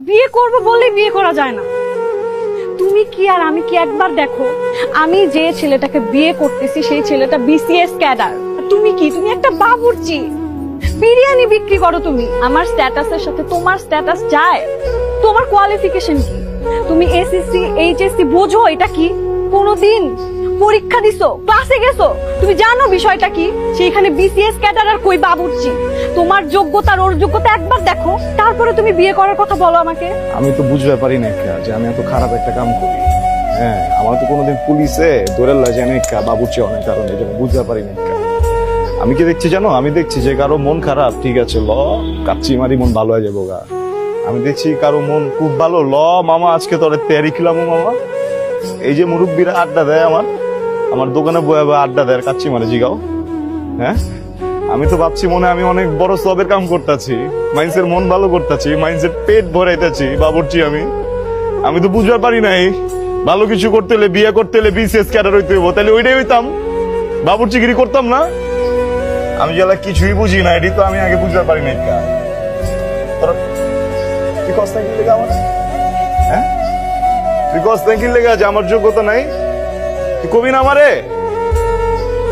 বিয়ে করবো বললেই বিয়ে করা যায় না। তুমি কি আর আমি কি একবার দেখো, আমি যে ছেলেটাকে বিয়ে করতেছি সেই ছেলেটা বিসিএস ক্যাডার, তুমি কি, তুমি একটা বাবুর্চি, বিরিয়ানি বিক্রি করো তুমি। আমার স্ট্যাটাসের সাথে তোমার স্ট্যাটাস যায়? তোমার কোয়ালিফিকেশন কি? তুমি এসএসসি এইচএসসি বোঝো এটা কি? কোনদিন পরীক্ষা দিছো, ক্লাসে গেছো? তুমি জানো বিষয়টা কি? সেইখানে বিসিএস ক্যাডার আর কই বাবুর্চি। তোমার যোগ্যতা আর ওর যোগ্যতা একবার দেখো, তারপরে তুমি বিয়ে করার কথা বলো আমাকে। আমি তো বুঝতে পারি না যে আমি এত খারাপ একটা কাম করি। হ্যাঁ, আমার তো কোনোদিন পুলিশে ধরে লয় যে আমি বাবুর্চি অনেক কারণে, এই জন্য বুঝতে পারি না। আমি কি দেখছি জানো, আমি দেখছি যে কারো মন খারাপ, ঠিক আছে ল কাচ্চি মারি মন ভালো হয়ে যাবো গা। আমি দেখছি কারো মন খুব ভালো, ল মামা আজকে তোর তেয়ারি খিলাম মামা। এই যে মুরব্বীরা আড্ডা দেয় আমার দোকানে বয়ে আড্ডা দেয়, কাচ্চি মারে জিগাও। হ্যাঁ, আমি তো ভাবছি মনে আমি অনেক বড় সবের কাম করতেছি, মাইন্সের মন ভালো করতেছি, মাইন্সের পেট ভরাইতেছি, বাবুর্চি আমি তো বুঝতে পারি নাই ভালো কিছু করতে হলে, বিয়ে করতে হলে বিসিএস ক্যাডার হইতে হইব, তাহলে ওইটাই হইতাম, বাবুর্চিগিরি করতাম না। আমি যারা কিছুই বুঝি না, এটি তো আমি আগে বুঝতে পারি নাই। তুই কষ্ট কি লেগে আমার, হ্যাঁ তুই কষ্ট কি লেগে আছে, আমার যোগ্যতা নাই, তুই কবি না আমারে,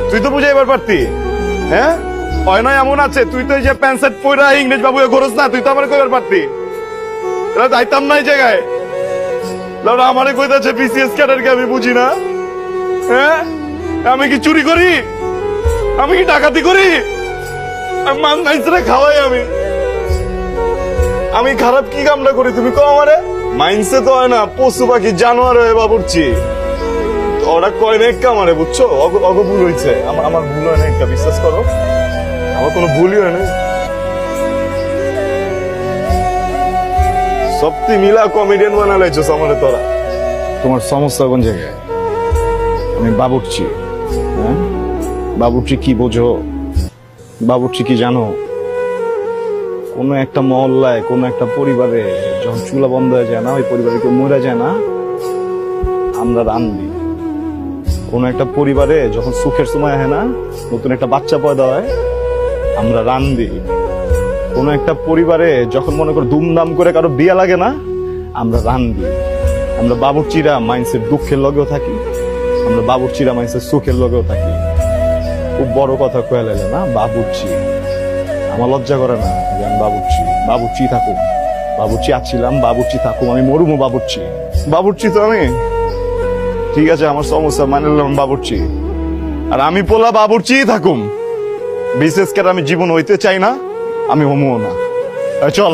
তুই তো বুঝাইবার পারতি। হ্যাঁ, হয় নয় এমন আছে, তুই তো এই যে প্যান্ট শার্ট পরা ইংরেজ বাবু ঘোরস না, তুই তো আমার কইবার পারতি, এটা যাইতাম না এই জায়গায়। আমারে কইতাছে বিসিএস ক্যাডারকে আমি বুঝি না। হ্যাঁ, আমি কি চুরি করি, আমি কি ডাকাতি করি, খাওয়াই আমি খারাপ কি কামটা করি তুমি কো আমারে? মাইন্সে তো হয় না, পশু পাখি জানোয়ার হয়ে বাবুর্চি, ওরা কয় না একটা আমারে, বুঝছো? অগ ভুল হয়েছে, আমার ভুল হয় না, একটা বিশ্বাস করো, আমার কোনো ভুলই হয় না। সত্যি মিলা কমেডিয়ান বানালাইছো আমারে তোরা। তোমার সমস্যা কোন জায়গায়? আমি বাবুর্চি। হ্যাঁ, বাবুর্চি কি বোঝো? বাবুর্চি কি জানো? কোন একটা মহল্লায়, কোন একটা পরিবারে যখন চুলা বন্ধ হয়ে যায় না, ওই পরিবারে কেউ মরে যায় না, আমরা রান্ধি। কোন একটা পরিবারে যখন সুখের সময় হয় না, নতুন একটা বাচ্চা পয়দা হয়, আমরা রান্ধি। কোন একটা পরিবারে যখন মনে করো ধুমধাম করে কারো বিয়ে লাগে না, আমরা রান্ধি। আমরা বাবুর্চিরা মাইন্সের দুঃখের লগেও থাকি, আমরা বাবুর্চিরা মাইন্সের সুখের লগেও থাকি। খুব বড় কথা কয়ে লাইলে না, বাবুর্চি। আমার লজ্জা করে না যে আমি বাবুর্চি, বাবুর্চি থাকুক, বাবুর্চি আছিলাম, বাবুর্চি থাকুক, আমি মরুমো বাবুর্চি, বাবুর্চি তো আমি। ঠিক আছে, আমার সমস্যা মানে নিলাম বাবুর্চি, আর আমি পোলা বাবুর্চি থাকুম। বিশেষ করে আমি জীবন হইতে চাই না, আমি হমুও না। চল।